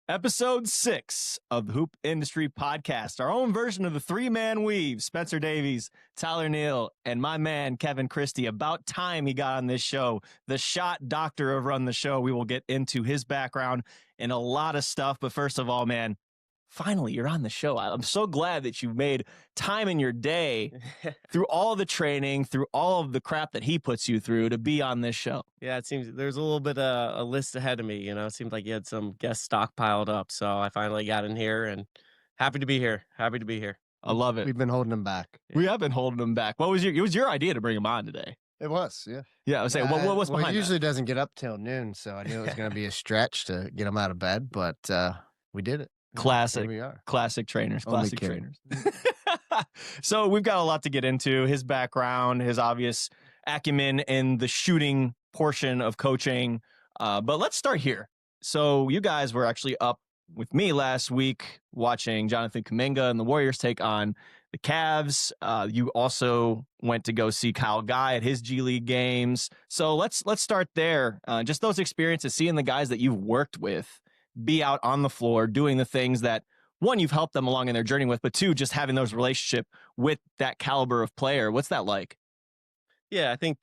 Episode 6 of the Hoop Industry Podcast, our own version of the three-man weave. Spencer Davies, Tyler Neal, and my man, Kevin Christie. About time he got on this show. The shot doctor over on the show. We will get into his background and a lot of stuff. But first of all, man, finally, you're on the show. I'm so glad that you made time in your day through all the training, through all of the crap that he puts you through to be on this show. Yeah, it seems there's a little bit of a list ahead of me. It seemed like you had some guests stockpiled up. So I finally got in here and happy to be here. Happy to be here. I love it. We've been holding him back. We have been holding him back. It was your idea to bring him on today. It was, yeah. Yeah, I was saying, what was behind He usually that? doesn't get up till noon, so I knew it was going to be a stretch to get him out of bed, but we did it. Classic. Here we are. Classic trainers. Only Classic kid. trainers. So we've got a lot to get into. His background, his obvious acumen in the shooting portion of coaching. But let's start here. So you guys were actually up with me last week watching Jonathan Kuminga and the Warriors take on the Cavs. You also went to go see Kyle Guy at his G League games. So let's start there. Just those experiences, seeing the guys that you've worked with be out on the floor doing the things that, one, you've helped them along in their journey with, but two, just having those relationship with that caliber of player. What's that like? Yeah, I think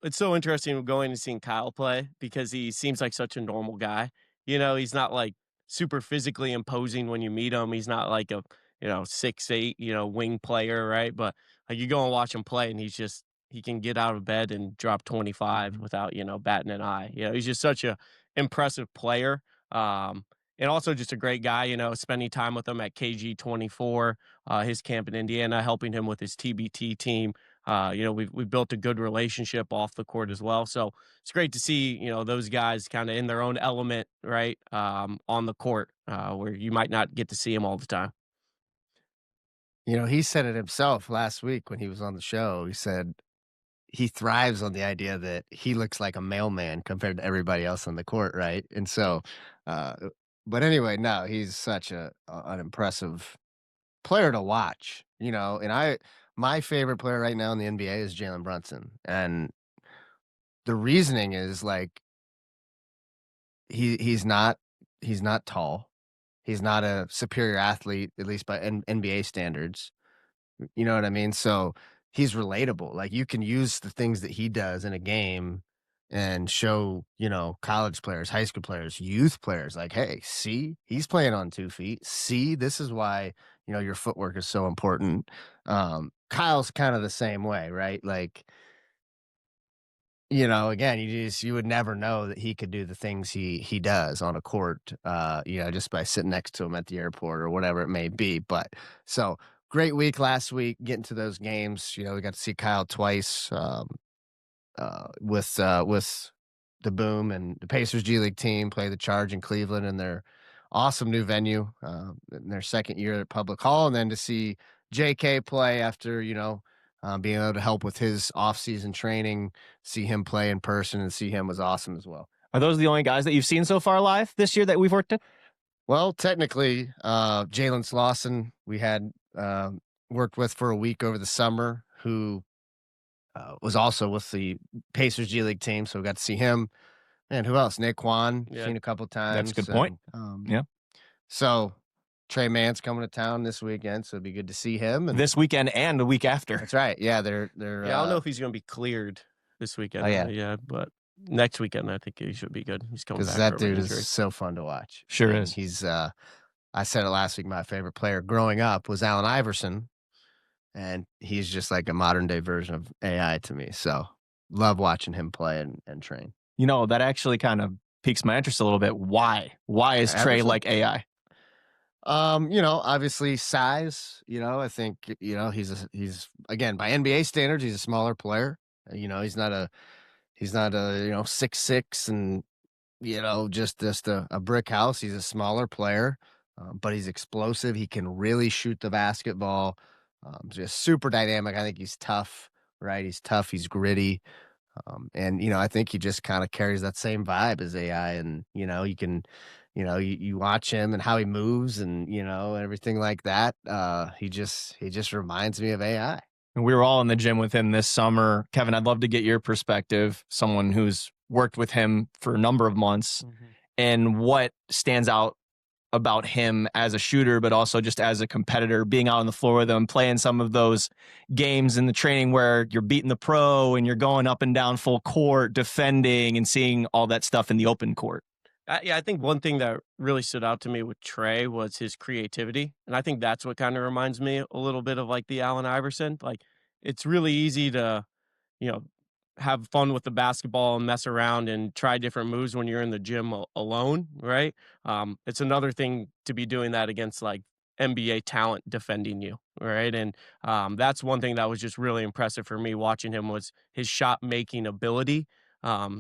it's so interesting going and seeing Kyle play because he seems like such a normal guy. He's not like super physically imposing when you meet him. He's not like a 6'8", wing player, right? But like you go and watch him play and he can get out of bed and drop 25 without, batting an eye. He's just such a impressive player. And also just a great guy, spending time with him at KG24, his camp in Indiana, helping him with his TBT team. We've built a good relationship off the court as well. So it's great to see, those guys kind of in their own element, right, on the court, where you might not get to see him all the time. He said it himself last week when he was on the show. He said he thrives on the idea that he looks like a mailman compared to everybody else on the court, right? And so, but anyway, no, he's such an impressive player to watch, and my favorite player right now in the NBA is Jalen Brunson. And the reasoning is like, he's not tall. He's not a superior athlete, at least by NBA standards. You know what I mean? So he's relatable. Like, you can use the things that he does in a game and show, college players, high school players, youth players, like, hey, see, he's playing on 2 feet. See, this is why, your footwork is so important. Kyle's kind of the same way, right? Like, again, you would never know that he could do the things he does on a court, just by sitting next to him at the airport or whatever it may be. But so great week last week, getting to those games. We got to see Kyle twice, with the Boom and the Pacers G League team play the Charge in Cleveland in their awesome new venue, in their second year at Public Hall, and then to see JK play after, being able to help with his off-season training, see him play in person and see him was awesome as well. Are those the only guys that you've seen so far live this year that we've worked with? Well, technically, Jalen Slauson we had worked with for a week over the summer, who was also with the Pacers G League team, so we got to see him. And who else? Naquan, seen a couple times. That's a good point. Yeah. So Trey Mann's coming to town this weekend, so it'd be good to see him. And this weekend and the week after. That's right. Yeah, they're. Yeah, I don't know if he's going to be cleared this weekend. Oh, yeah. But next weekend I think he should be good. He's coming back. Because that from dude injury. is so fun to watch. Sure And is. He's. I said it last week. My favorite player growing up was Allen Iverson, and he's just like a modern day version of AI to me. So love watching him play and train. That actually kind of piques my interest a little bit. Why? Why is Trey like AI? Obviously size. I think he's again, by NBA standards, he's a smaller player. He's not a 6'6" and just a brick house. He's a smaller player, but he's explosive. He can really shoot the basketball. Just super dynamic. I think he's tough, right? He's tough. He's gritty. And I think he just kind of carries that same vibe as AI. And you can, you watch him and how he moves and everything like that. He just reminds me of AI. And we were all in the gym with him this summer. Kevin, I'd love to get your perspective, someone who's worked with him for a number of months, and what stands out about him as a shooter, but also just as a competitor, being out on the floor with him, playing some of those games in the training where you're beating the pro and you're going up and down full court, defending and seeing all that stuff in the open court? Yeah, I think one thing that really stood out to me with Trey was his creativity, and I think that's what kind of reminds me a little bit of like the Allen Iverson. Like, it's really easy to, you know, have fun with the basketball and mess around and try different moves when you're in the gym alone, right? It's another thing to be doing that against like NBA talent defending you, right? And that's one thing that was just really impressive for me watching him was his shot making ability,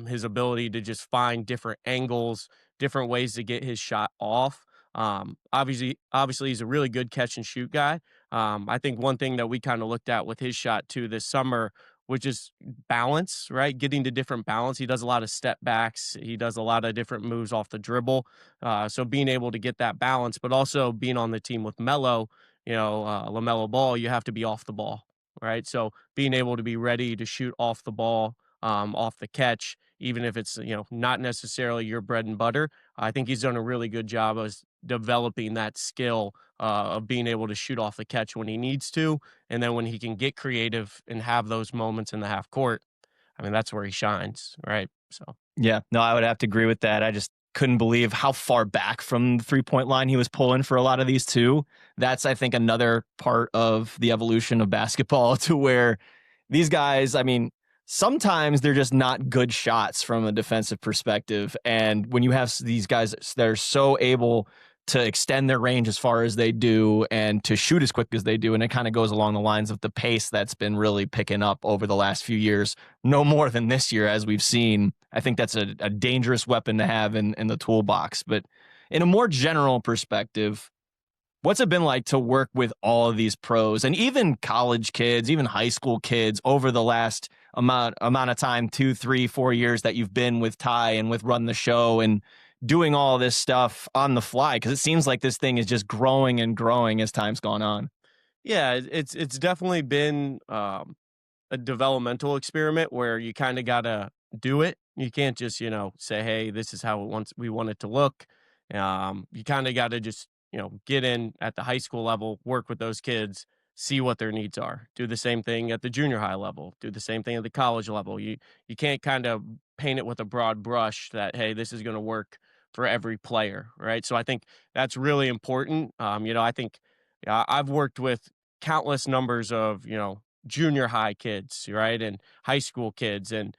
his ability to just find different angles, different ways to get his shot off. Obviously, he's a really good catch and shoot guy. I think one thing that we kind of looked at with his shot too this summer, which is balance, right? Getting to different balance. He does a lot of step backs. He does a lot of different moves off the dribble. So being able to get that balance, but also being on the team with Melo, LaMelo Ball, you have to be off the ball, right? So being able to be ready to shoot off the ball, off the catch, even if it's not necessarily your bread and butter. I think he's done a really good job of developing that skill of being able to shoot off the catch when he needs to, and then when he can get creative and have those moments in the half court, I mean, that's where he shines, right? So, Yeah, no, I would have to agree with that. I just couldn't believe how far back from the 3-point line he was pulling for a lot of these too. That's, I think, another part of the evolution of basketball to where these guys, I mean, sometimes they're just not good shots from a defensive perspective. And when you have these guys that are so able to extend their range as far as they do and to shoot as quick as they do, and it kind of goes along the lines of the pace that's been really picking up over the last few years, no more than this year, as we've seen. I think that's a dangerous weapon to have in the toolbox. But in a more general perspective, what's it been like to work with all of these pros and even college kids, even high school kids over the last amount of time, 2, 3, 4 years that you've been with Ty and with Run the Show and doing all this stuff on the fly? Because it seems like this thing is just growing and growing as time's gone on. yeah, it's definitely been a developmental experiment where you kind of gotta do it. You can't just say, "Hey, this is how we want it to look." You kind of got to just get in at the high school level, work with those kids, see what their needs are. Do the same thing at the junior high level. Do the same thing at the college level. You can't kind of paint it with a broad brush that, hey, this is going to work for every player, right? So I think that's really important. I think I've worked with countless numbers of junior high kids, right, and high school kids, and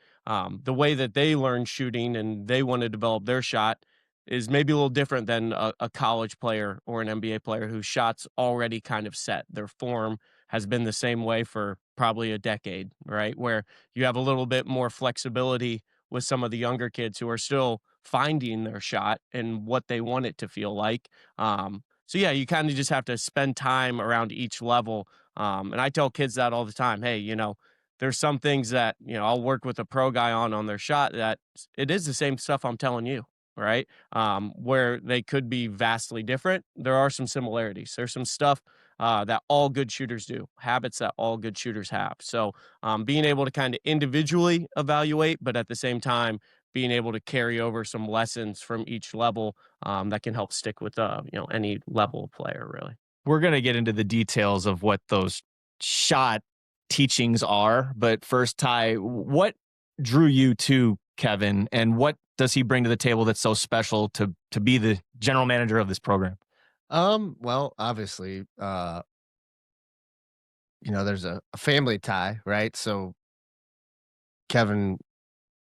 the way that they learn shooting and they want to develop their shot is maybe a little different than a college player or an NBA player whose shot's already kind of set. Their form has been the same way for probably a decade, right? Where you have a little bit more flexibility with some of the younger kids who are still finding their shot and what they want it to feel like. So yeah, you kind of just have to spend time around each level. And I tell kids that all the time. Hey, there's some things that I'll work with a pro guy on their shot that it is the same stuff I'm telling you, right? Where they could be vastly different. There are some similarities. There's some stuff that all good shooters do, habits that all good shooters have. So being able to kind of individually evaluate, but at the same time, being able to carry over some lessons from each level that can help stick with any level of player, really. We're going to get into the details of what those shot teachings are. But first, Ty, what drew you to Kevin, and what does he bring to the table that's so special to be the general manager of this program? Well, obviously, there's a family tie, right? So Kevin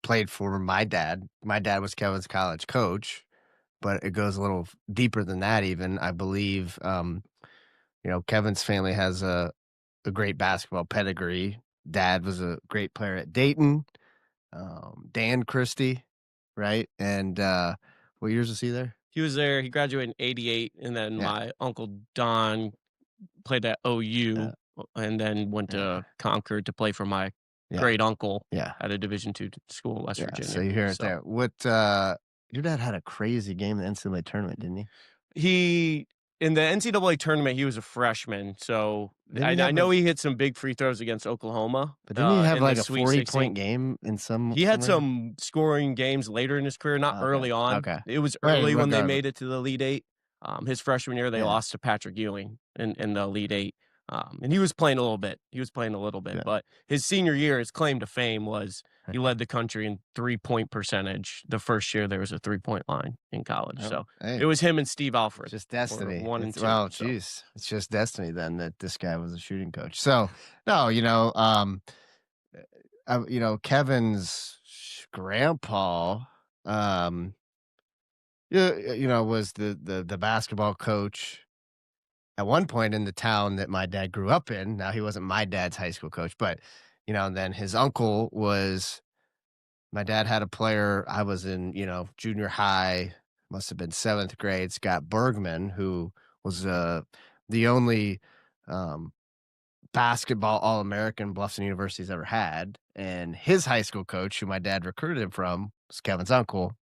played for my dad. My dad was Kevin's college coach, but it goes a little deeper than that even. I believe, Kevin's family has a great basketball pedigree. Dad was a great player at Dayton. Dan Christie, right? And what years was he there? He was there. He graduated in '88, and then Yeah. my uncle Don played at OU, and then went to Concord to play for my great uncle at a Division II school in West Virginia. So you hear it there. What your dad had a crazy game in the NCAA tournament, didn't he? He in the NCAA tournament, he was a freshman, so I know he hit some big free throws against Oklahoma. But didn't he have like a Sweet 40-point game in some? He had some scoring games later in his career, not early on. Okay. It was early when they regardless. made it to the Elite Eight. His freshman year, they Yeah. lost to Patrick Ewing in the Elite Eight. And he was playing a little bit. Yeah. But his senior year, his claim to fame was he led the country in 3-point percentage. The first year there was a 3-point line in college. Oh, So hey, it was him and Steve Alford. just destiny. 1 and 2. Well, So. geez, it's just destiny then that this guy was a shooting coach. So no, Kevin's grandpa, was the basketball coach at one point in the town that my dad grew up in. Now he wasn't my dad's high school coach, but then his uncle was. My dad had a player. I was in junior high, must have been 7th grade. Scott Bergman, who was the only basketball All-American Bluffton University's ever had, and his high school coach, who my dad recruited him from, was Kevin's uncle,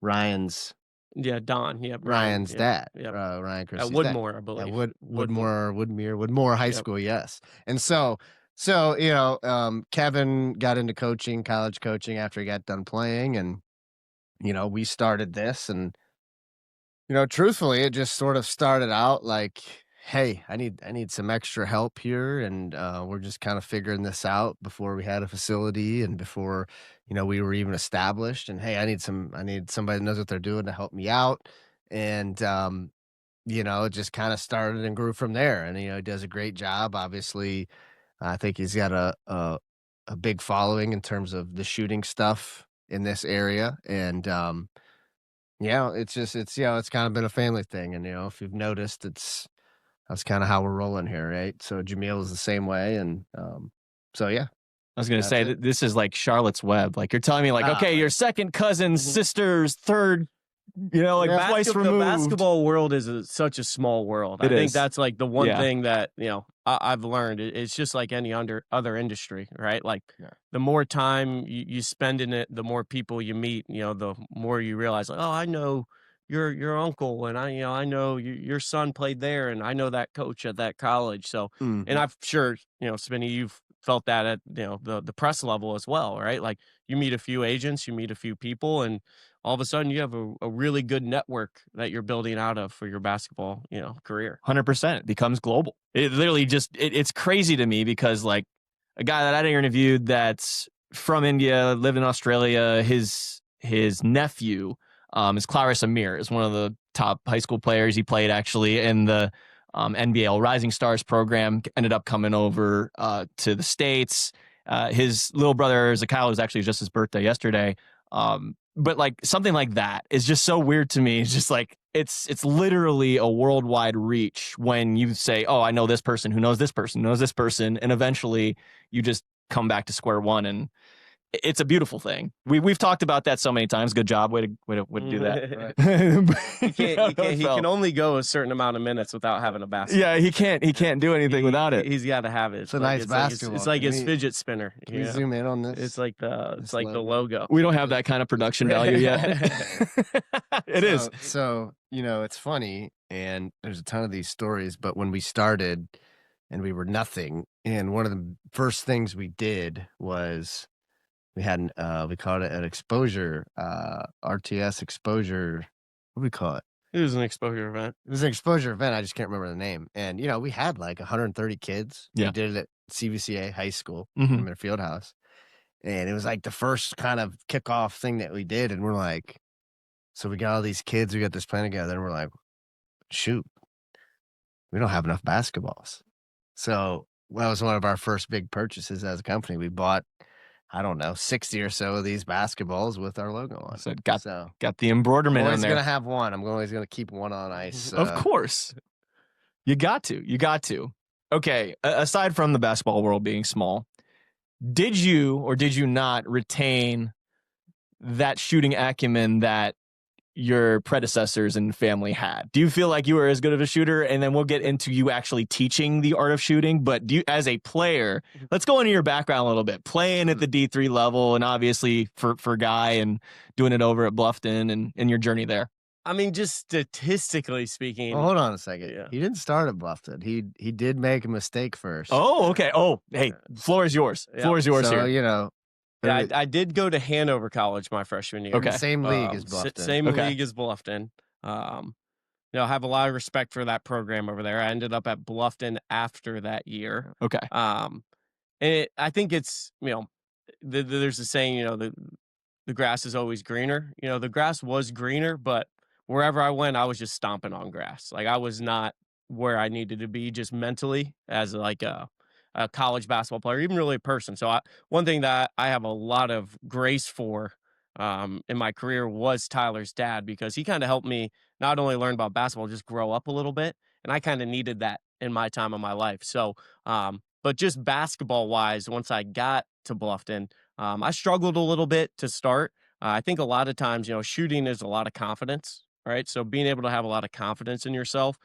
Ryan's Yeah, Don. Yeah, Ryan's dad, Yep. Ryan Christie's At dad. Woodmore, I believe. Yeah, Woodmore High Yep. School, yes. And so Kevin got into coaching, college coaching after he got done playing, and we started this, and truthfully, it just sort of started out like, hey, I need some extra help here, and we're just kind of figuring this out before we had a facility and before we were even established. And hey, I need somebody that knows what they're doing to help me out. And it just kind of started and grew from there. And he does a great job. Obviously, I think he's got a big following in terms of the shooting stuff in this area. And it's kind of been a family thing. And if you've noticed, that's kind of how we're rolling here, right? So Jameel is the same way, and so yeah. I was going to That's say it. that this is like Charlotte's Web. Like you're telling me, like, okay, your second cousin's Mhm. sister's third, like Yeah. twice The removed. basketball world is such a small world. I It think is. that's like the one Yeah. thing that I've learned. It's just like any other industry, right? Like Yeah. the more time you spend in it, the more people you meet. The more you realize, like, oh, I know your uncle, and I know your son played there, and I know that coach at that college. So, and I'm sure Spinny, you've felt that at the press level as well, right? Like you meet a few agents, you meet a few people, and all of a sudden you have a really good network that you're building out of for your basketball career. 100%. It becomes global. It literally it's crazy to me because like a guy that I interviewed that's from India, lived in Australia, his nephew is Claris Amir, is one of the top high school players. He played actually in the NBL Rising Stars program, ended up coming over to the States. His little brother, Zakyle, was actually just his birthday yesterday. But like something like that is just so weird to me. It's just like it's literally a worldwide reach when you say, oh, I know this person who knows this person, knows this person, and eventually you just come back to square one, and it's a beautiful thing. We've talked about that so many times. Good job, way to do that. He can only go a certain amount of minutes without having a basket. Yeah, he can't do anything without it. He's got to have it. It's a nice basketball. It's like Can his we- fidget spinner. Can we zoom in on this? It's like the logo? logo. We don't have that kind of production value yet. It is. So, it's funny, and there's a ton of these stories, but when we started and we were nothing, and one of the first things we did was we had we called it an exposure, RTS exposure. What do we call it? It was an exposure event. It was an exposure event. I just can't remember the name. And, we had like 130 kids. Yeah. We did it at CVCA High School Mhm. in their field house. And it was like the first kind of kickoff thing that we did. And we're like, so we got all these kids, we got this plan together, and we're like, shoot, we don't have enough basketballs. So that was one of our first big purchases as a company. We bought, I don't know, 60 or so of these basketballs with our logo on. So got the embroiderment on Always there. gonna have one. I'm always gonna keep one on ice. Of course. You got to. Okay, aside from the basketball world being small, did you or did you not retain that shooting acumen that your predecessors and family had? Do you feel like you were as good of a shooter? And then we'll get into you actually teaching the art of shooting. But do you, as a player, let's go into your background a little bit. Playing at the D3 level, and obviously for Guy and doing it over at Bluffton and your journey there. I mean, just statistically speaking. Well, hold on a second. Yeah. He didn't start at Bluffton. He did make a mistake first. Oh, okay. Oh, hey, floor is yours. Yeah. Floor is yours so, here. Yeah, I did go to Hanover College my freshman year. Okay. Same league as Bluffton. Same Okay. league as Bluffton. have a lot of respect for that program over there. I ended up at Bluffton after that year. Okay. Um, and I think it's, there's a saying, the grass is always greener. The grass was greener, but wherever I went, I was just stomping on grass. Like I was not where I needed to be just mentally as like a college basketball player, even really a person. So one thing that I have a lot of grace for in my career was Tyler's dad because he kind of helped me not only learn about basketball, just grow up a little bit. And I kind of needed that in my time of my life. So, but just basketball wise, once I got to Bluffton, I struggled a little bit to start. I think a lot of times, shooting is a lot of confidence, right? So being able to have a lot of confidence in yourself,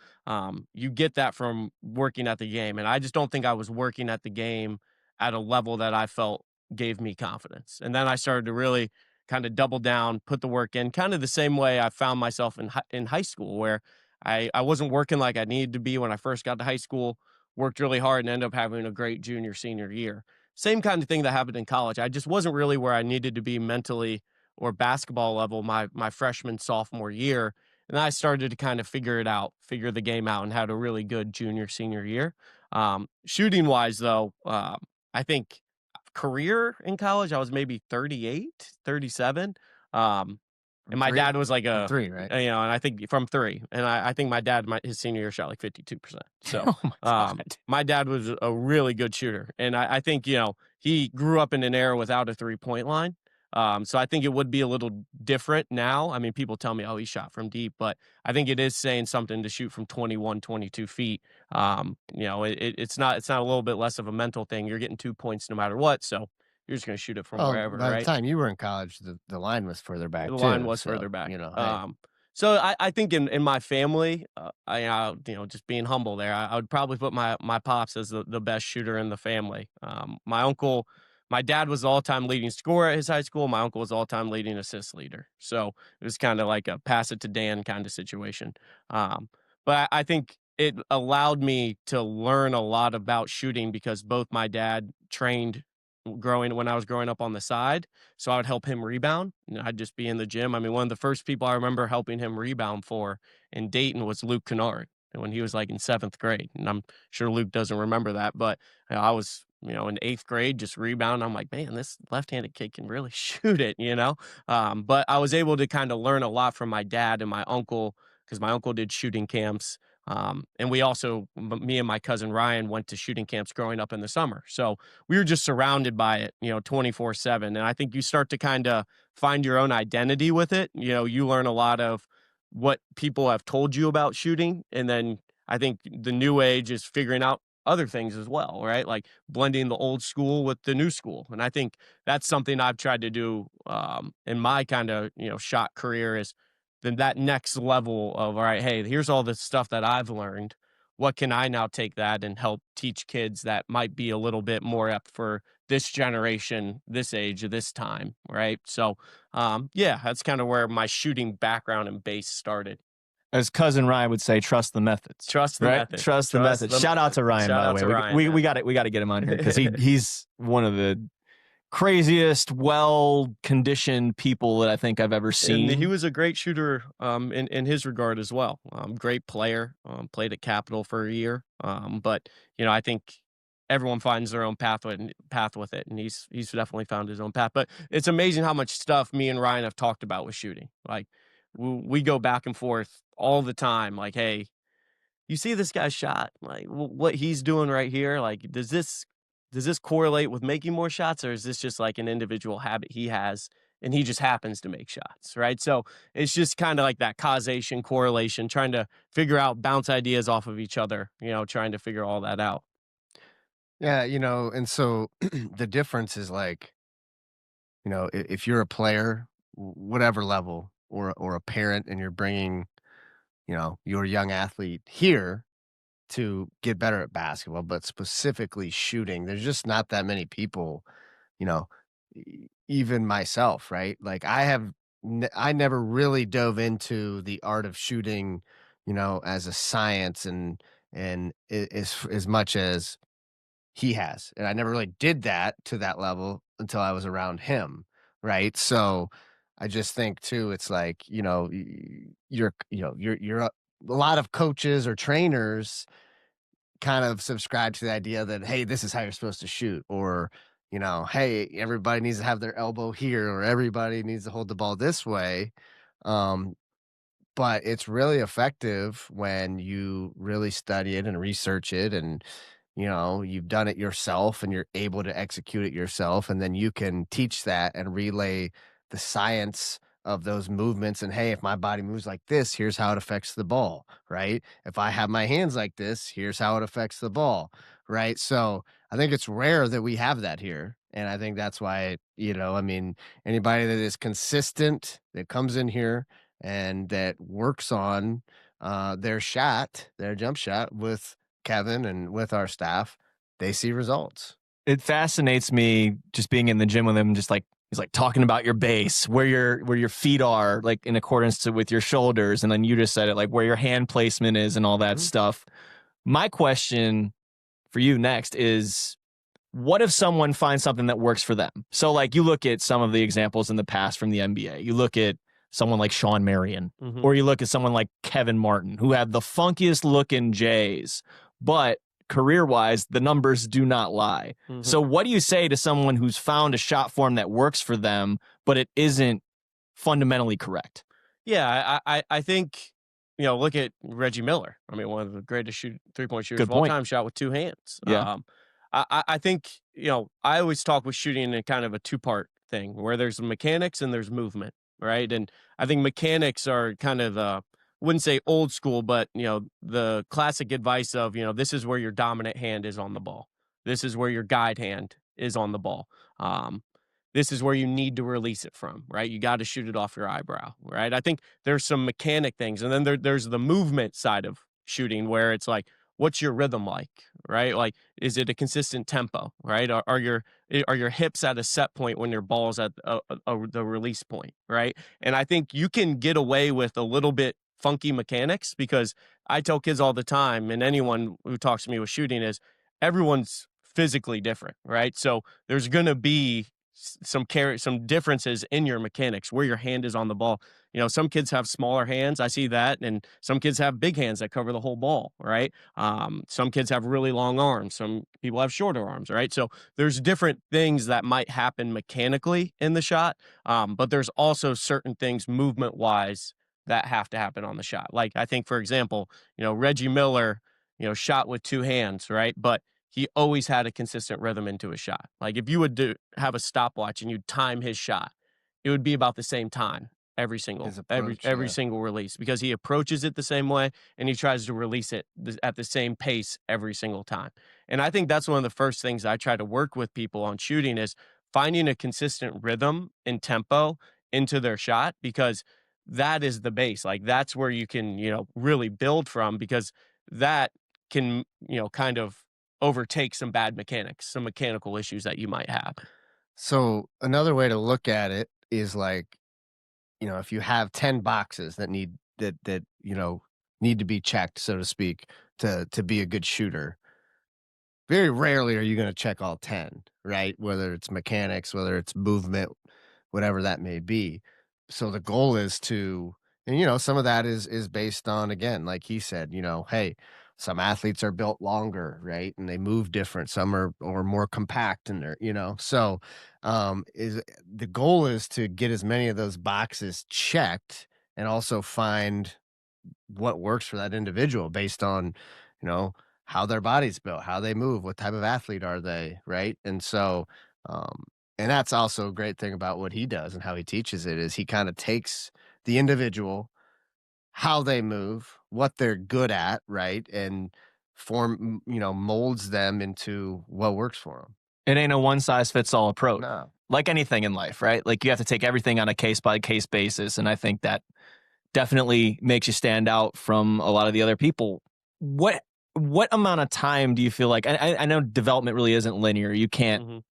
you get that from working at the game. And I just don't think I was working at the game at a level that I felt gave me confidence. And then I started to really kind of double down, put the work in, kind of the same way I found myself in high school, where I wasn't working like I needed to be when I first got to high school, worked really hard and ended up having a great junior, senior year. Same kind of thing that happened in college. I just wasn't really where I needed to be mentally or basketball level my freshman, sophomore year. And I started to kind of figure the game out and had a really good junior, senior year. Shooting wise, though, I think career in college, I was maybe 38, 37. From And my three, dad was like from three, right? and I think from three. And I think my dad, his senior year shot like 52%. So, Oh my God. my dad was a really good shooter. And I think, he grew up in an era without a 3-point line. So I think it would be a little different now. I mean, people tell me, oh, he shot from deep, but I think it is saying something to shoot from 21, 22 feet. It's not a little bit less of a mental thing. You're getting 2 points no matter what. So you're just going to shoot it from Oh, wherever, by the right? time you were in college, the line was further back The line too, was so, further back. hey. So I think in my family, just being humble there, I would probably put my pops as the best shooter in the family. My dad was the all-time leading scorer at his high school. My uncle was the all-time leading assist leader. So it was kind of like a pass it to Dan kind of situation. But I think it allowed me to learn a lot about shooting because both my dad trained growing when I was growing up on the side, so I would help him rebound, and I'd just be in the gym. I mean, one of the first people I remember helping him rebound for in Dayton was Luke Kennard, and when he was, like, in 7th grade, and I'm sure Luke doesn't remember that, but, I was, in 8th grade just rebounding. I'm like, "Man, this left-handed kid can really shoot it," you know? But I was able to kinda learn a lot from my dad and my uncle because my uncle did shooting camps, and we also me and my cousin Ryan went to shooting camps growing up in the summer, so we were just surrounded by it, 24/7. And I think you start to kind of find your own identity with it. You learn a lot of what people have told you about shooting. And then I think the new age is figuring out other things as well, right? Like blending the old school with the new school. And I think that's something I've tried to do in my kind of, shot career is then that next level of, all right, hey, here's all the stuff that I've learned. What can I now take that and help teach kids that might be a little bit more up for this generation, this age, this time, right? So, yeah, that's kind of where my shooting background and base started. As cousin Ryan would say, trust the methods. Trust the Right? method. Trust the methods. Shout out to Ryan, Shout by the out way. to We Ryan, we, man. we got it. We got to get him on here because he's one of the craziest, well conditioned people that I think I've ever seen. And he was a great shooter in his regard as well. Great player. Played at Capital for a year. But I think everyone finds their own path with it, and he's definitely found his own path. But it's amazing how much stuff me and Ryan have talked about with shooting. Like we go back and forth all the time. Like, hey, you see this guy's shot, like what he's doing right here. Like, does this correlate with making more shots, or is this just like an individual habit he has and he just happens to make shots, right? So it's just kind of like that causation, correlation, trying to figure out, bounce ideas off of each other, trying to figure all that out. Yeah, and so the difference is like, if you're a player, whatever level, or a parent, and you're bringing, your young athlete here to get better at basketball, but specifically shooting, there's just not that many people, you know, even myself, right? Like I never really dove into the art of shooting, as a science and as much as he has. And I never really did that to that level until I was around him, right? So I just think too, it's like, you're a lot of coaches or trainers kind of subscribe to the idea that, hey, this is how you're supposed to shoot, or, hey, everybody needs to have their elbow here, or everybody needs to hold the ball this way. Um, but it's really effective when you really study it and research it, and you've done it yourself and you're able to execute it yourself, and then you can teach that and relay the science of those movements. And hey, if my body moves like this, here's how it affects the ball, right? If I have my hands like this, here's how it affects the ball, right? So I think it's rare that we have that here, and I think that's why, I mean, anybody that is consistent, that comes in here and that works on their shot, their jump shot with Kevin and with our staff, they see results. It fascinates me just being in the gym with him, just like he's like talking about your base, where your feet are, like in accordance with your shoulders, and then you just said it, like where your hand placement is and all that stuff. My question for you next is, what if someone finds something that works for them? So like you look at some of the examples in the past from the NBA. You look at someone like Sean Marion, or you look at someone like Kevin Martin, who had the funkiest looking J's, but career-wise, the numbers do not lie. So what do you say to someone who's found a shot form that works for them, but it isn't fundamentally correct? Yeah, I think, look at Reggie Miller. I mean, one of the greatest three-point shooters Good of all point. time, shot with two hands. Yeah. I think, I always talk with shooting in kind of a two-part thing where there's mechanics and there's movement, right? And I think mechanics are kind of wouldn't say old school, but the classic advice of, this is where your dominant hand is on the ball. This is where your guide hand is on the ball. This is where you need to release it from, right? You got to shoot it off your eyebrow, right? I think there's some mechanic things. And then there's the movement side of shooting where it's like, what's your rhythm like, right? Like, is it a consistent tempo, right? Are your hips at a set point when your ball's at the release point, right? And I think you can get away with a little bit funky mechanics, because I tell kids all the time, and anyone who talks to me with shooting, is everyone's physically different, right? So there's going to be some differences in your mechanics, where your hand is on the ball. Some kids have smaller hands. I see that. And some kids have big hands that cover the whole ball, right? Some kids have really long arms. Some people have shorter arms, right? So there's different things that might happen mechanically in the shot. But there's also certain things movement wise that have to happen on the shot. Like, I think, for example, Reggie Miller, shot with two hands, right? But he always had a consistent rhythm into his shot. Like, if you would have a stopwatch and you'd time his shot, it would be about the same time every single single release, because he approaches it the same way and he tries to release it at the same pace every single time. And I think that's one of the first things I try to work with people on shooting, is finding a consistent rhythm and tempo into their shot, because that is the base. Like, that's where you can, really build from, because that can, kind of overtake some bad mechanics, some mechanical issues that you might have. So another way to look at it is like, if you have 10 boxes that need to be checked, so to speak, to be a good shooter, very rarely are you going to check all 10, right? Whether it's mechanics, whether it's movement, whatever that may be. So the goal is to, and some of that is based on, again, like he said, hey, some athletes are built longer, right? And they move different. Some are or more compact and they're, so is the goal is to get as many of those boxes checked, and also find what works for that individual based on, you know, how their body's built, how they move, what type of athlete are they, right? And so, and that's also a great thing about what he does and how he teaches it, is he kind of takes the individual, how they move, what they're good at, right? And molds them into what works for them. It ain't a one size fits all approach. No. Like anything in life, right? Like, you have to take everything on a case by case basis. And I think that definitely makes you stand out from a lot of the other people. What amount of time do you feel like, I know development really isn't linear. You can't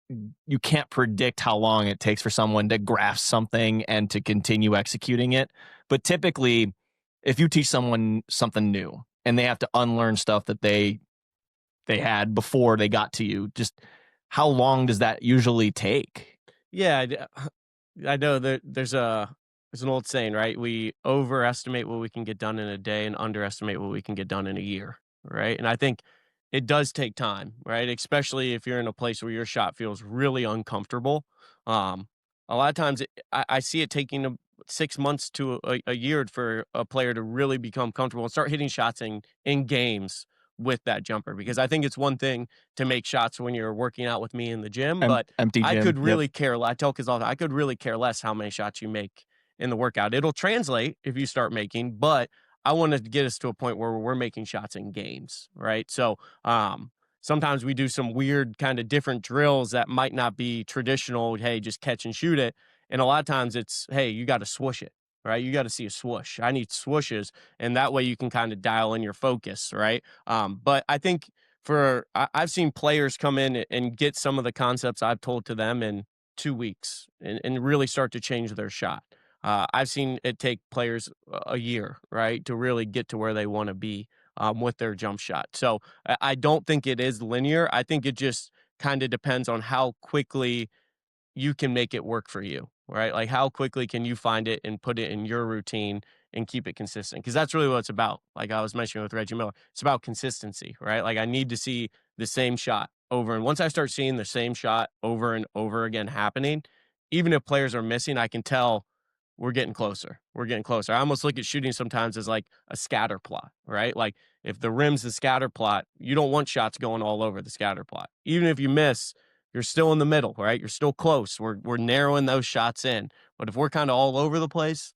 predict how long it takes for someone to grasp something and to continue executing it. But typically, if you teach someone something new and they have to unlearn stuff that they had before they got to you, just how long does that usually take? Yeah, I know that there's It's an old saying, right? We overestimate what we can get done in a day and underestimate what we can get done in a year, right? And I think it does take time, right? Especially if you're in a place where your shot feels really uncomfortable. Um, a lot of times I see it taking 6 months to a year for a player to really become comfortable and start hitting shots in games with that jumper. Because I think it's one thing to make shots when you're working out with me in the gym, but Empty I gym. could Yep. really care. I tell kids all the time, I could really care less how many shots you make in the workout. It'll translate if you start making, but I want to get us to a point where we're making shots in games, right? So sometimes we do some weird kind of different drills that might not be traditional. Hey, just catch and shoot it. And a lot of times it's, hey, you got to swoosh it, right? You got to see a swoosh. I need swooshes, and that way you can kind of dial in your focus, right? But I think I've seen players come in and get some of the concepts I've told to them in 2 weeks and really start to change their shot. I've seen it take players a year, right, to really get to where they want to be with their jump shot. So I don't think it is linear. I think it just kind of depends on how quickly you can make it work for you, right? Like how quickly can you find it and put it in your routine and keep it consistent? Because that's really what it's about. Like I was mentioning with Reggie Miller, it's about consistency, right? Like I need to see the same shot over. And once I start seeing the same shot over and over again happening, even if players are missing, I can tell we're getting closer. We're getting closer. I almost look at shooting sometimes as like a scatter plot, right? Like if the rim's the scatter plot, you don't want shots going all over the scatter plot. Even if you miss, you're still in the middle, right? You're still close. We're narrowing those shots in. But if we're kind of all over the place,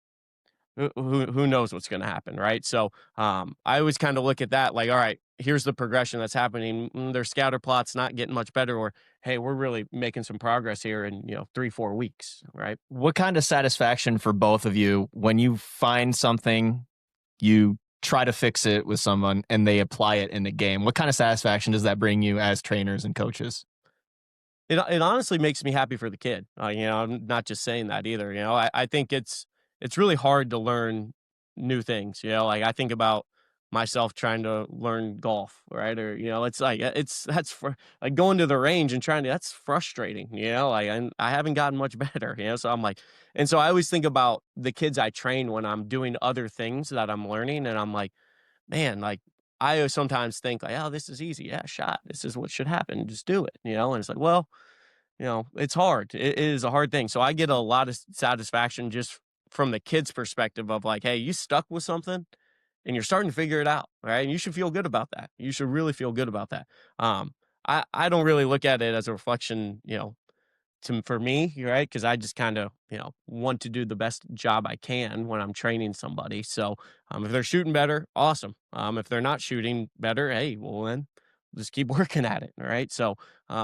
who knows what's going to happen, right? So I always kind of look at that like, all right, here's the progression that's happening. Their scatter plots not getting much better, or hey, we're really making some progress here in 3-4 weeks, right? What kind of satisfaction for both of you when you find something, you try to fix it with someone, and they apply it in the game? What kind of satisfaction does that bring you as trainers and coaches? It honestly makes me happy for the kid. I'm not just saying that either. I think it's really hard to learn new things. Like I think about myself trying to learn golf, right? Or it's like like going to the range and trying to that's frustrating. Like I haven't gotten much better. So I'm like, and so I always think about the kids I train when I'm doing other things that I'm learning, and I'm like, man, like I sometimes think like, oh, this is easy. Yeah, shot. This is what should happen. Just do it. And it's like, well, it's hard. It is a hard thing. So I get a lot of satisfaction just from the kid's perspective of like, hey, you stuck with something and you're starting to figure it out, right? And you should feel good about that. You should really feel good about that. I don't really look at it as a reflection, for me, right? Because I just kind of, want to do the best job I can when I'm training somebody. So if they're shooting better, awesome. If they're not shooting better, hey, well then just keep working at it, right? So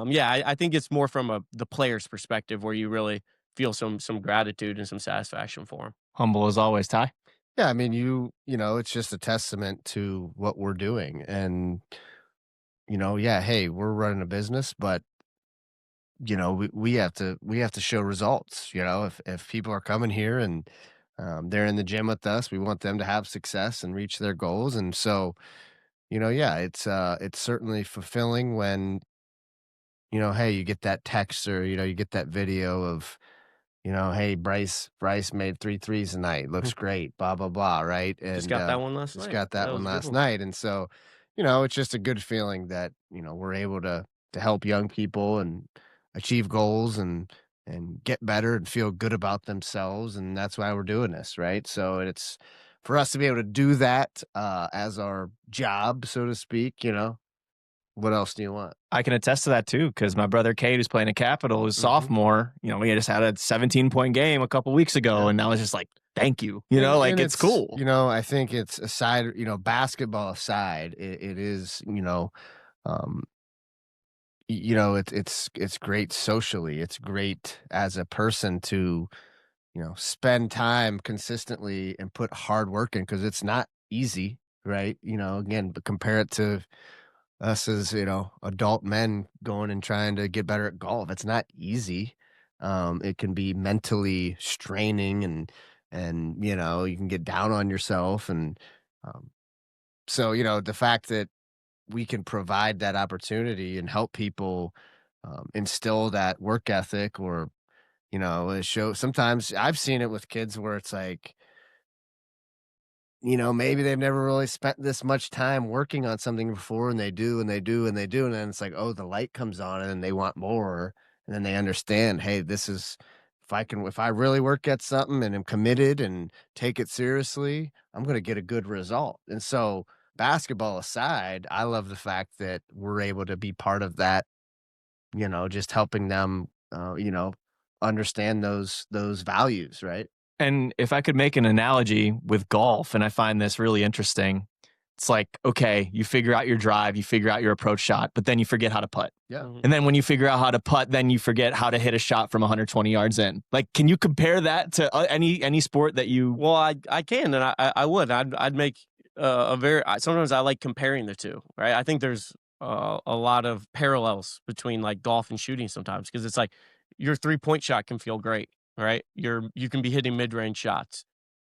yeah, I think it's more from the player's perspective where you really feel some gratitude and some satisfaction for them. Humble as always, Ty. Yeah, I mean, it's just a testament to what we're doing. And, yeah, hey, we're running a business, but we have to show results. If people are coming here and they're in the gym with us, we want them to have success and reach their goals. And so, yeah, it's certainly fulfilling when, hey, you get that text or, you get that video of, "Hey, Bryce made 3 threes tonight, looks great, blah, blah, blah," right? Just And, got that one last just night. got that That one was a good last one. night, and so, it's just a good feeling that, we're able to help young people and achieve goals and get better and feel good about themselves, and that's why we're doing this, right? So, it's for us to be able to do that, as our job, so to speak, what else do you want? I can attest to that too, because my brother Cade, who's playing at Capital, is Hmm. sophomore. We just had a 17-point game a couple weeks ago, Yeah. and I was just like, thank you. And It's it's, cool. I think it's aside, basketball aside, it is, um, it's great socially. It's great as a person to, spend time consistently and put hard work in because it's not easy, right? Again, but compare it to us as, adult men going and trying to get better at golf. It's not easy. It can be mentally straining and you can get down on yourself and um, so the fact that we can provide that opportunity and help people instill that work ethic or It shows sometimes I've seen it with kids where it's like, maybe they've never really spent this much time working on something before, and they do, and they do, and they do, and then it's like, oh, the light comes on, and they want more, and then they understand, hey, this is if I really work at something and am committed and take it seriously, I'm gonna get a good result. And so, basketball aside, I love the fact that we're able to be part of that, just helping them, understand those values, right? And if I could make an analogy with golf, and I find this really interesting, it's like, okay, you figure out your drive, you figure out your approach shot, but then you forget how to putt. Yeah. And then when you figure out how to putt, then you forget how to hit a shot from 120 yards in. Like, can you compare that to any sport that you? Well, I can, and I would. I'd make sometimes I like comparing the two, right? I think there's a lot of parallels between like golf and shooting sometimes, because it's like your 3-point shot can feel great, right? You can be hitting mid-range shots,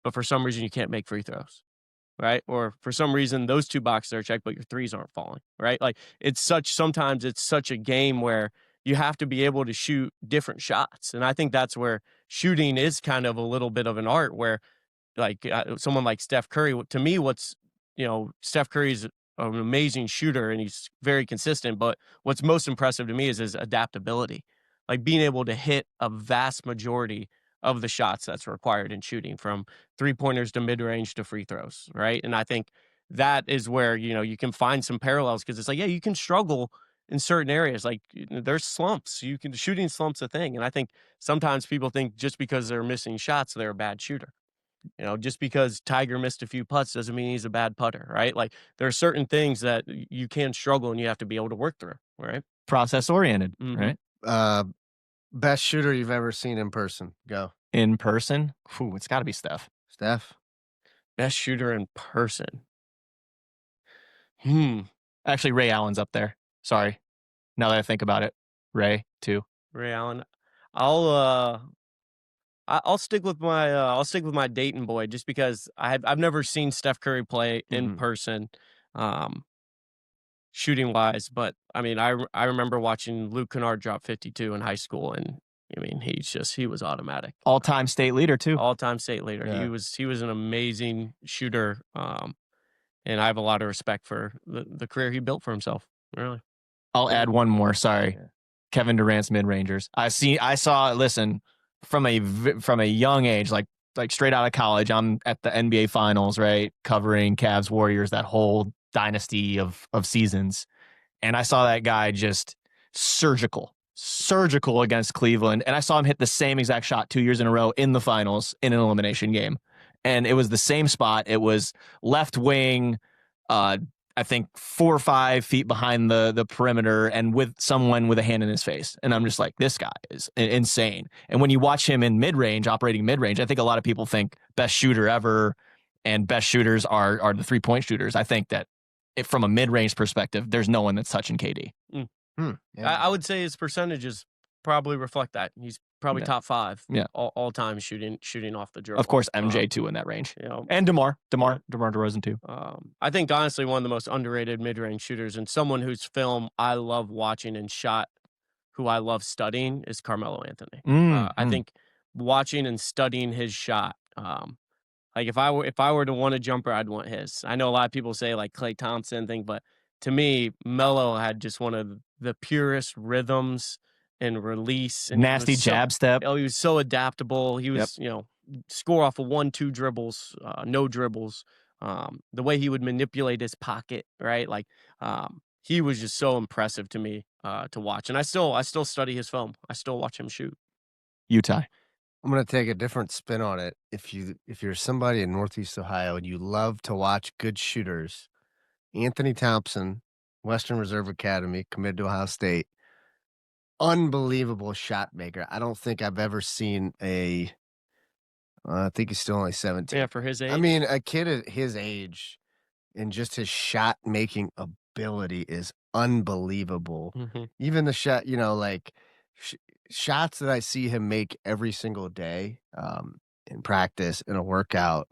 but for some reason you can't make free throws, right? Or for some reason those two boxes are checked, but your threes aren't falling, right? Like sometimes it's such a game where you have to be able to shoot different shots. And I think that's where shooting is kind of a little bit of an art where like someone like Steph Curry, to me, Steph Curry's an amazing shooter and he's very consistent, but what's most impressive to me is his adaptability, like being able to hit a vast majority of the shots that's required in shooting, from 3-pointers to mid-range to free throws, right? And I think that is where, you can find some parallels, because it's like, yeah, you can struggle in certain areas. Like there's slumps. Shooting slumps a thing. And I think sometimes people think just because they're missing shots, they're a bad shooter. Just because Tiger missed a few putts doesn't mean he's a bad putter, right? Like there are certain things that you can struggle and you have to be able to work through, right? Process oriented, Mhm. right? Uh, Best shooter you've ever seen in person? Go. In person, it's got to be Steph. Steph? Best shooter in person. Hmm. Actually, Ray Allen's up there. Sorry. Now that I think about it, Ray too. Ray Allen. I'll I'll stick with my Dayton boy, just because I've never seen Steph Curry play in Mhm. person, um, shooting wise. But I mean, I remember watching Luke Kennard drop 52 in high school, and I mean, he was automatic. All-time state leader too. All-time state leader. Yeah. He was an amazing shooter, and I have a lot of respect for the career he built for himself. Really. I'll add one more. Sorry, Yeah. Kevin Durant's mid-rangers. I saw. Listen, from a young age, like straight out of college, I'm at the NBA Finals, right, covering Cavs Warriors, that whole dynasty of seasons, and I saw that guy just surgical against Cleveland, and I saw him hit the same exact shot 2 years in a row in the finals in an elimination game, and it was the same spot. It was left wing, uh, I think 4 or 5 feet behind the perimeter, and with someone with a hand in his face. And I'm just like, this guy is insane. And when you watch him in operating mid range, I think a lot of people think best shooter ever, and best shooters are the 3-point shooters. I think that from a mid range perspective, there's no one that's touching KD. Yeah. I would say his percentages probably reflect that. He's probably Yeah. top 5 Yeah. all time shooting off the dribble. Of course, MJ too in that range, and DeMar DeRozan too. I think honestly one of the most underrated mid-range shooters, and someone whose film I love watching and shot, who I love studying, is Carmelo Anthony. I think watching and studying his shot. Like if I were to want a jumper, I'd want his. I know a lot of people say like Klay Thompson thing, but to me, Melo had just one of the purest rhythms and release, and Nasty jab step. he was so adaptable. He was, score off of 1-2 dribbles, no dribbles. The way he would manipulate his pocket, right? Like, he was just so impressive to me to watch. And I still study his film. I still watch him shoot. Utah. I'm gonna take a different spin on it. If you're somebody in Northeast Ohio and you love to watch good shooters, Anthony Thompson, Western Reserve Academy, committed to Ohio State, unbelievable shot maker. I don't think I've ever seen I think he's still only 17. Yeah, for his age. I mean, a kid at his age and just his shot making ability is unbelievable. Mhm. Even the shot, like shots that I see him make every single day, in practice, in a workout,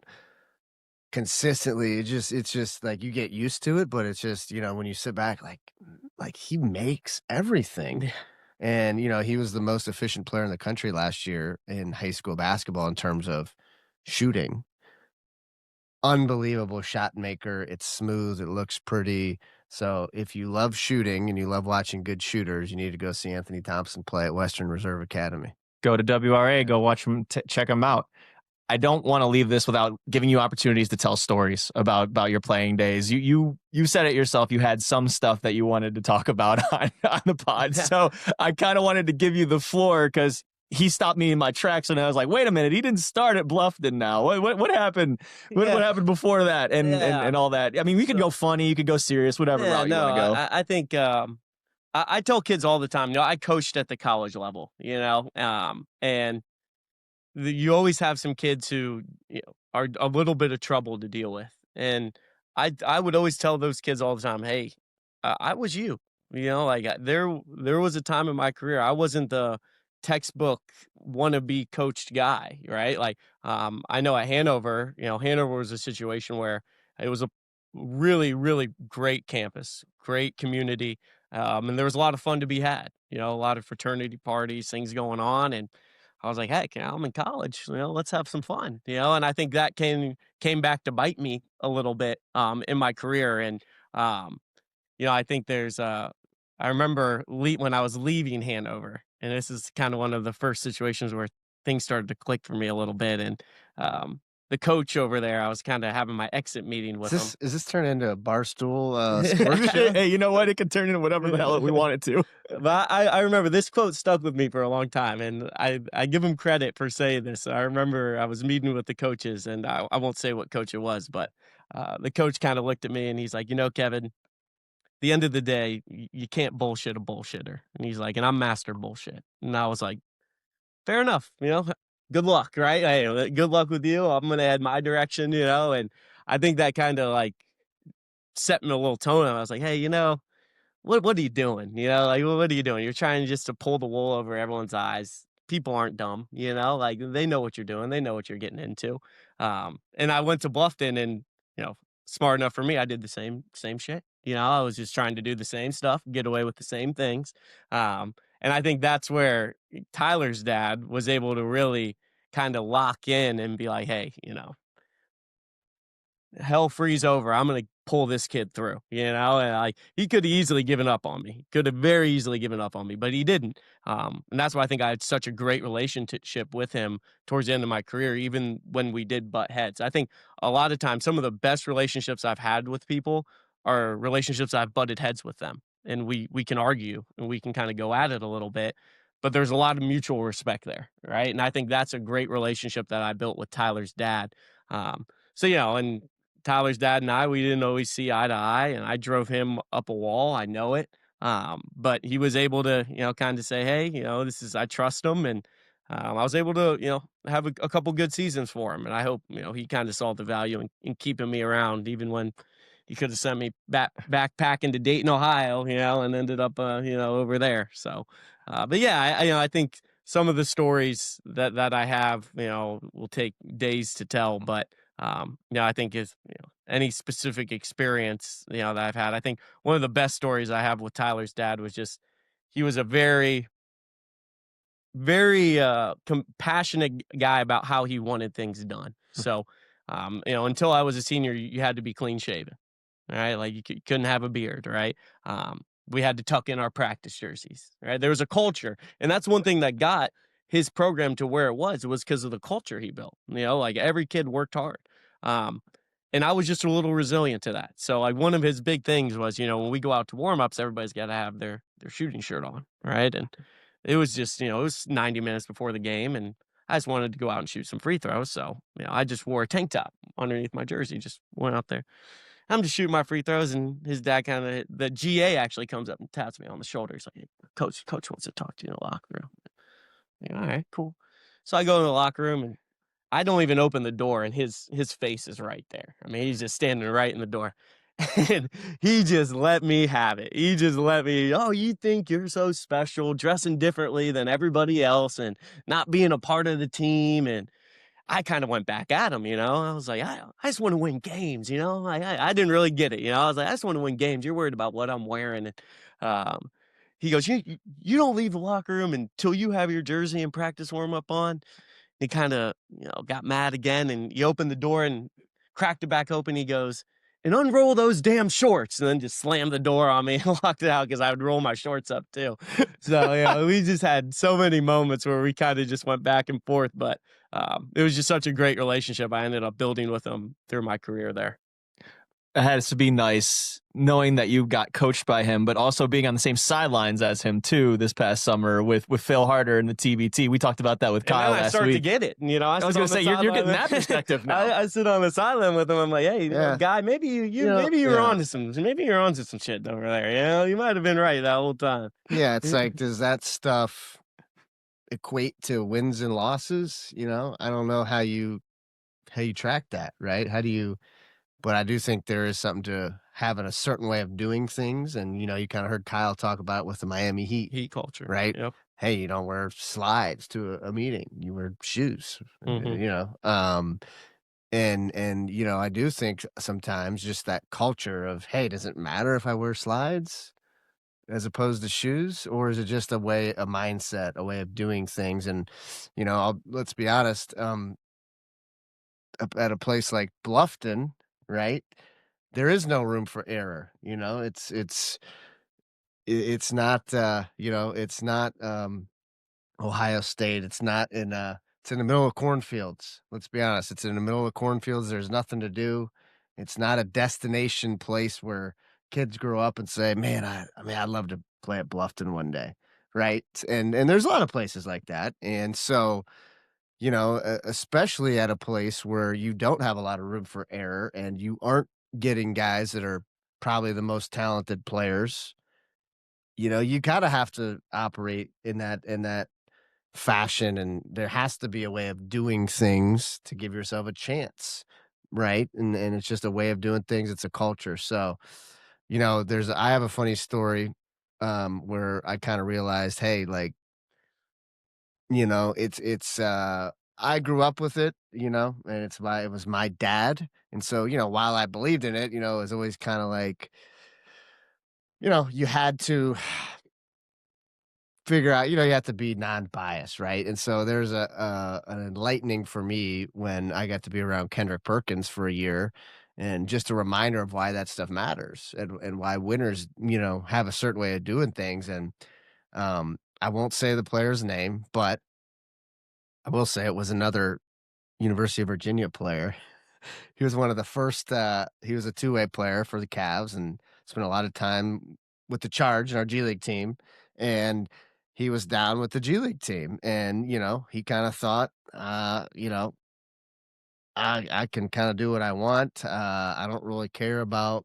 consistently, it's just like you get used to it, but it's just, when you sit back, like he makes everything. And, you know, he was the most efficient player in the country last year in high school basketball in terms of shooting. Unbelievable shot maker. It's smooth. It looks pretty. So if you love shooting and you love watching good shooters, you need to go see Anthony Thompson play at Western Reserve Academy. Go to WRA, go watch them, check them out. I don't want to leave this without giving you opportunities to tell stories about your playing days. You said it yourself. You had some stuff that you wanted to talk about on the pod. So I kind of wanted to give you the floor because he stopped me in my tracks, and I was like, "Wait a minute, he didn't start at Bluffton. Now, what happened? What happened before that, and all that? I mean, we could go funny, you could go serious, whatever route you want to go." I think I tell kids all the time. You know, I coached at the college level. You know, and you always have some kids who, you know, are a little bit of trouble to deal with, and I would always tell those kids all the time, "Hey, I was you." You know, like there was a time in my career I wasn't the textbook wannabe coached guy, right? Like, I know at Hanover, you know, Hanover was a situation where it was a really, really great campus, great community, and there was a lot of fun to be had. You know, a lot of fraternity parties, things going on, and I was like, "Heck, you know, I'm in college, you know, let's have some fun," you know, and I think that came back to bite me a little bit, in my career, and, um, you know, I think I remember when I was leaving Hanover, and this is kind of one of the first situations where things started to click for me a little bit, and, the coach over there, I was kinda having my exit meeting with him. Is this turning into a Barstool sports show? Hey, you know what? It can turn into whatever the hell we want it to. But I remember this quote stuck with me for a long time, and I give him credit for saying this. I remember I was meeting with the coaches, and I won't say what coach it was, but the coach kind of looked at me and he's like, "You know, Kevin, the end of the day, you can't bullshit a bullshitter." And he's like, "And I'm master bullshit." And I was like, "Fair enough, you know, good luck, right? Hey, good luck with you. I'm gonna head my direction, you know." And I think that kind of like set me a little tone. I was like, "Hey, you know, what are you doing? You know, like, what are you doing? You're trying just to pull the wool over everyone's eyes. People aren't dumb, you know, like they know what you're doing. They know what you're getting into." And I went to Bluffton and, you know, smart enough for me, I did the same shit. You know, I was just trying to do the same stuff, get away with the same things. And I think that's where Tyler's dad was able to really kind of lock in and be like, "Hey, you know, hell freeze over. I'm gonna pull this kid through," you know, and like he could have easily given up on me. Could have very easily given up on me, but he didn't. And that's why I think I had such a great relationship with him towards the end of my career, even when we did butt heads. I think a lot of times some of the best relationships I've had with people are relationships I've butted heads with them. And we can argue and we can kind of go at it a little bit, but there's a lot of mutual respect there, right? And I think that's a great relationship that I built with Tyler's dad. So you know, and Tyler's dad and I, we didn't always see eye to eye, and I drove him up a wall. I know it. But he was able to, you know, kind of say, "Hey, you know, I trust him." And I was able to, you know, have a couple good seasons for him. And I hope, you know, he kind of saw the value in keeping me around, even when he could have sent me backpacking to Dayton, Ohio, you know, and ended up, you know, over there. So, but yeah, you know, I think some of the stories that I have, you know, will take days to tell, but you know, I think is, you know, any specific experience, you know, that I've had. I think one of the best stories I have with Tyler's dad was just he was a very, very compassionate guy about how he wanted things done. So, you know, until I was a senior, you had to be clean shaven, right? Like you couldn't have a beard, right? We had to tuck in our practice jerseys, right? There was a culture, and that's one thing that got his program to where it was. It was because of the culture he built. You know, like every kid worked hard, um, and I was just a little resilient to that. So, like one of his big things was, you know, when we go out to warm ups, everybody's got to have their shooting shirt on, right? And it was just, you know, it was 90 minutes before the game, and I just wanted to go out and shoot some free throws. So, you know, I just wore a tank top underneath my jersey, just went out there. I'm just shooting my free throws, and his dad the GA actually comes up and taps me on the shoulder. He's like, "Hey, coach wants to talk to you in the locker room." I'm like, "All right, cool." So I go in the locker room, and I don't even open the door, and his face is right there. I mean, he's just standing right in the door. And he just let me have it. He just let me, "Oh, you think you're so special, dressing differently than everybody else and not being a part of the team." And I kind of went back at him, you know. I was like, I just want to win games, you know. I didn't really get it, you know. I was like, "I just want to win games. You're worried about what I'm wearing." And, he goes, you don't leave the locker room until you have your jersey and practice warm up on. He kinda, got mad again, and he opened the door and cracked it back open. He goes, "And unroll those damn shorts," and then just slammed the door on me and locked it out because I would roll my shorts up too. So, we just had so many moments where we kinda just went back and forth, but, it was just such a great relationship I ended up building with him through my career there. It has to be nice knowing that you got coached by him, but also being on the same sidelines as him too this past summer with Phil Harder and the TBT. We talked about that with And Kyle then I last started to week. get it. I was going to say you're getting that perspective now. I sit on the sideline with him. I'm like, hey, Yeah. guy, maybe maybe you're onto some shit over there. You might have been right that whole time. Yeah, it's like, does that stuff equate to wins and losses? I don't know how you track that, right? But I do think there is something to having a certain way of doing things. And, you kind of heard Kyle talk about it with the Miami Heat, Heat culture. right? Yep. Hey, you don't wear slides to a meeting. You wear shoes, Mhm. and I do think sometimes just that culture of, hey, does it matter if I wear slides as opposed to shoes, or is it just a mindset, a way of doing things? And, let's be honest, at a place like Bluffton, right? There is no room for error. It's not, it's not, Ohio State. It's in the middle of cornfields. Let's be honest. It's in the middle of cornfields. There's nothing to do. It's not a destination place where kids grow up and say, man, I'd love to play at Bluffton one day. Right. And there's a lot of places like that. And so, especially at a place where you don't have a lot of room for error and you aren't getting guys that are probably the most talented players, you kind of have to operate in that fashion, and there has to be a way of doing things to give yourself a chance, right? And it's just a way of doing things. It's a culture. So, I have a funny story where I kind of realized, hey, like, it's I grew up with it, and it was my dad. And so, while I believed in it, it was always kind of like, you had to figure out, you have to be non-biased, right? And so there's an enlightening for me when I got to be around Kendrick Perkins for a year, and just a reminder of why that stuff matters, and why winners, have a certain way of doing things. And I won't say the player's name, but I will say it was another University of Virginia player. He was one of the first, he was a two-way player for the Cavs and spent a lot of time with the Charge in our G League team. And he was down with the G League team. And, he kind of thought, I can kind of do what I want. I don't really care about,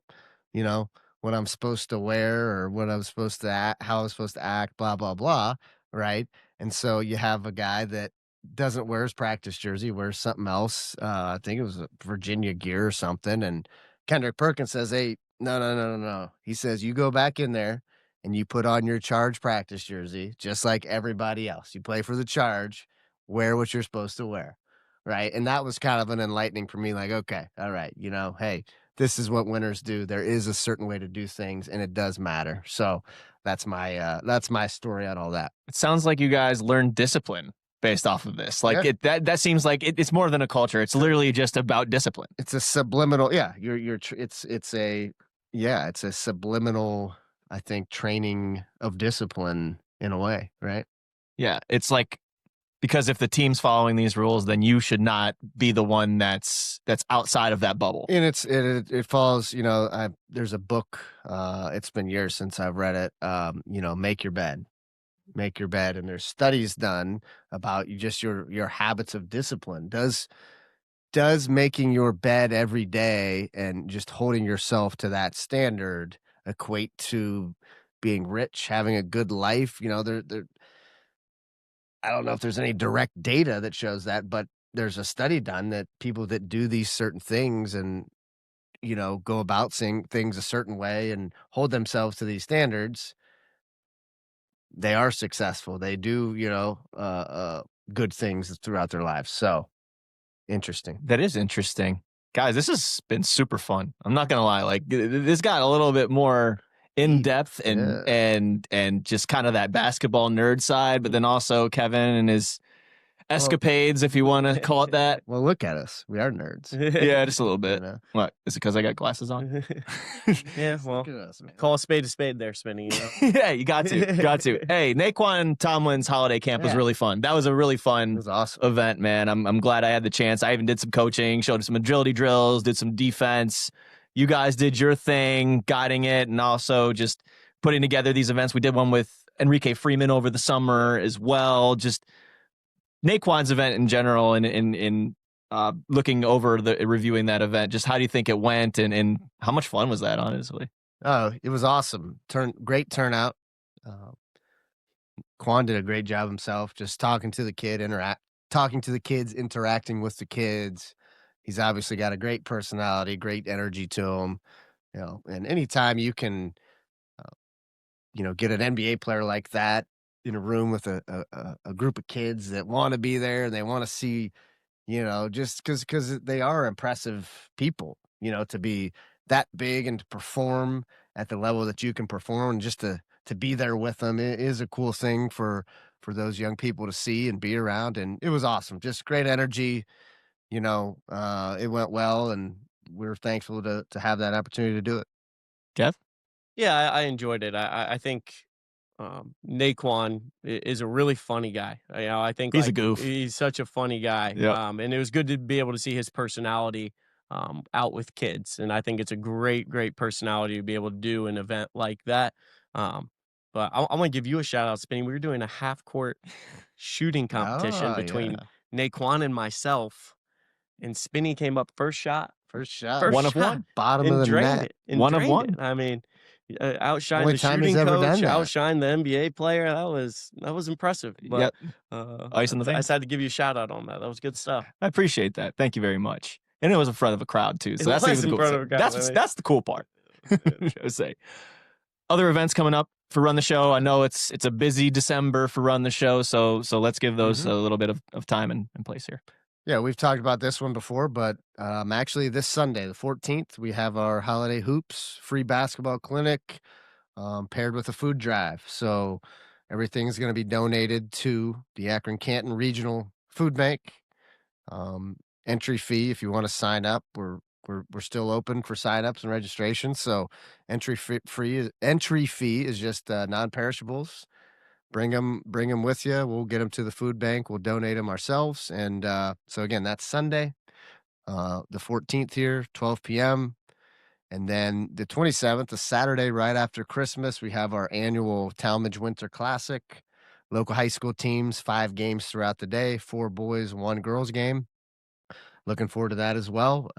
you know, what I'm supposed to wear or what I'm supposed to act, how I'm supposed to act, blah, blah, blah. Right. And so you have a guy that doesn't wear his practice jersey, wears something else. I think it was a Virginia gear or something. And Kendrick Perkins says, hey, no, no, no, no, no. He says, you go back in there and you put on your Charge practice jersey, just like everybody else. You play for the Charge, wear what you're supposed to wear. Right, and that was kind of an enlightening for me, like, okay, all right, hey, this is what winners do. There is a certain way to do things, and it does matter. So that's my story on all that. It sounds like you guys learned discipline based off of this. Like Yeah. that seems like it's more than a culture. It's literally just about discipline. It's a subliminal, yeah, it's a subliminal, I think, training of discipline in a way, right? Yeah, it's like, because if the team's following these rules, then you should not be the one that's outside of that bubble. And it falls, there's a book, it's been years since I've read it, Make Your Bed. Make Your Bed, and there's studies done about just your habits of discipline. Does making your bed every day and just holding yourself to that standard equate to being rich, having a good life? There I don't know if there's any direct data that shows that, but there's a study done that people that do these certain things and, go about seeing things a certain way and hold themselves to these standards, they are successful. They do, good things throughout their lives. So interesting. That is interesting. Guys, this has been super fun. I'm not going to lie. Like, this got a little bit more in Deep. depth and just kind of that basketball nerd side, but then also Kevin and his escapades, if you want to call it that. Well, look at us. We are nerds. Yeah, just a little bit. You know? What? Is it because I got glasses on? Yeah, well, Look at us, man. call a spade there, Spinny. You know? Yeah, you got to. Hey, Naquan Tomlin's holiday camp was really fun. That was a really It fun was awesome. event, man. I'm glad I had the chance. I even did some coaching, showed some agility drills, did some defense. You guys did your thing, guiding it, and also just putting together these events. We did one with Enrique Freeman over the summer as well. Just Naquan's event in general, and in looking over reviewing that event. Just how do you think it went, and how much fun was that? Honestly, Oh, it was awesome. Great turnout. Quan did a great job himself, just talking to the kids, interacting with the kids. He's obviously got a great personality, great energy to him. You know, and anytime you can, get an NBA player like that in a room with a group of kids that want to be there and they want to see, just because they are impressive people, to be that big and to perform at the level that you can perform, and just to be there with them is a cool thing for those young people to see and be around. And it was awesome. Just great energy. It went well, and we're thankful to have that opportunity to do it. Kev? Yeah, I enjoyed it. I think Naquan is a really funny guy. I think He's a goof. He's such a funny guy. Yep. And it was good to be able to see his personality out with kids. And I think it's a great personality to be able to do an event like that. But I want to give you a shout out, Spinny. We were doing a half court shooting competition between Naquan and myself, and Spinny came up first shot. One of one. Bottom of the net. One of one. I mean, outshined Only the time he's shooting ever coach, done that. outshined the NBA player. That was impressive. But Ice in the I veins. just had to give you a shout out on that. That was good stuff. I appreciate that. Thank you very much. And it was in front of a crowd too, so It that's was even in cool. front of a crowd, That's the cool part. I would say. Other events coming up for Run the Show. I know it's a busy December for Run the Show, so let's give those a little bit of time and place here. Yeah, we've talked about this one before, but actually this Sunday, the 14th, we have our Holiday Hoops free basketball clinic paired with a food drive. So everything's going to be donated to the Akron Canton Regional Food Bank. Entry fee, if you want to sign up, we're still open for signups and registration. So entry fee is just non-perishables. Bring them with you. We'll get them to the food bank. We'll donate them ourselves. And so again, that's Sunday, the 14th here, 12 p.m. And then the 27th, the Saturday right after Christmas, we have our annual Talmadge Winter Classic. Local high school teams, 5 games throughout the day, 4 boys, 1 girls game. Looking forward to that as well.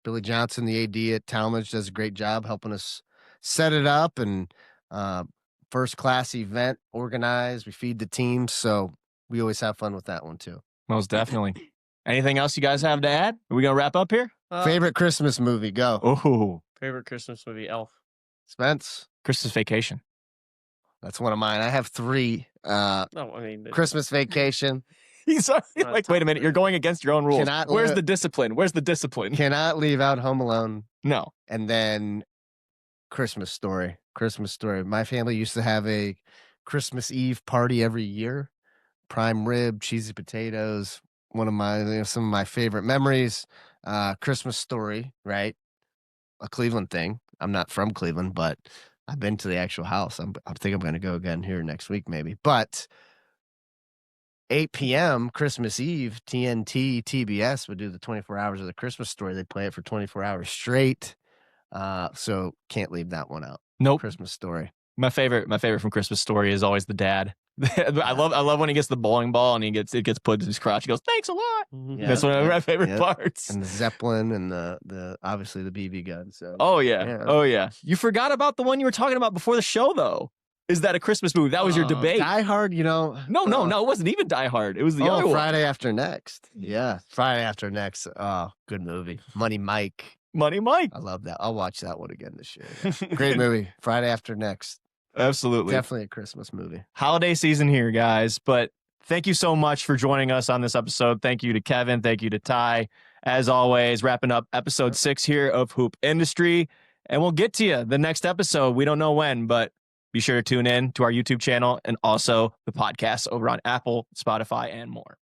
Billy Johnson, the AD at Talmadge, does a great job helping us set it up, and first class event organized. We feed the teams, so we always have fun with that one too. Most definitely. Anything else you guys have to add? Are we gonna wrap up here? Favorite Christmas movie? Go. Oh, Favorite Christmas movie? Elf. Spence. Christmas Vacation. That's one of mine. I have 3. No, I mean Christmas Vacation. He's like, wait a minute, you're going against your own rules. Where's the discipline? Where's the discipline? Cannot leave out Home Alone. No. And then Christmas Story. Christmas Story. My family used to have a Christmas Eve party every year. Prime rib, cheesy potatoes. One of my some of my favorite memories. Christmas Story, right? A Cleveland thing. I'm not from Cleveland, but I've been to the actual house. I think I'm going to go again here next week, maybe. But 8 p.m. Christmas Eve, TNT, TBS would do the 24 hours of the Christmas Story. They play it for 24 hours straight. So can't leave that one out. Nope. Christmas Story. My favorite from Christmas Story is always the dad. I love when he gets the bowling ball and it gets put in his crotch. He goes, "Thanks a lot." Yeah. That's one of my favorite parts. And the Zeppelin and the obviously the BB gun. So Oh yeah. You forgot about the one you were talking about before the show, though. Is that a Christmas movie? That was your debate. Die Hard, No, it wasn't even Die Hard. It was the other one. Friday After Next. Yeah, Friday After Next. Oh, good movie. Money Mike. I love that. I'll watch that one again this year. Yeah. Great movie. Friday After Next. Absolutely. Definitely a Christmas movie. Holiday season here, guys. But thank you so much for joining us on this episode. Thank you to Kevin. Thank you to Ty. As always, wrapping up episode 6 here of Hoop Industry. And we'll get to you the next episode. We don't know when, but be sure to tune in to our YouTube channel and also the podcast over on Apple, Spotify, and more.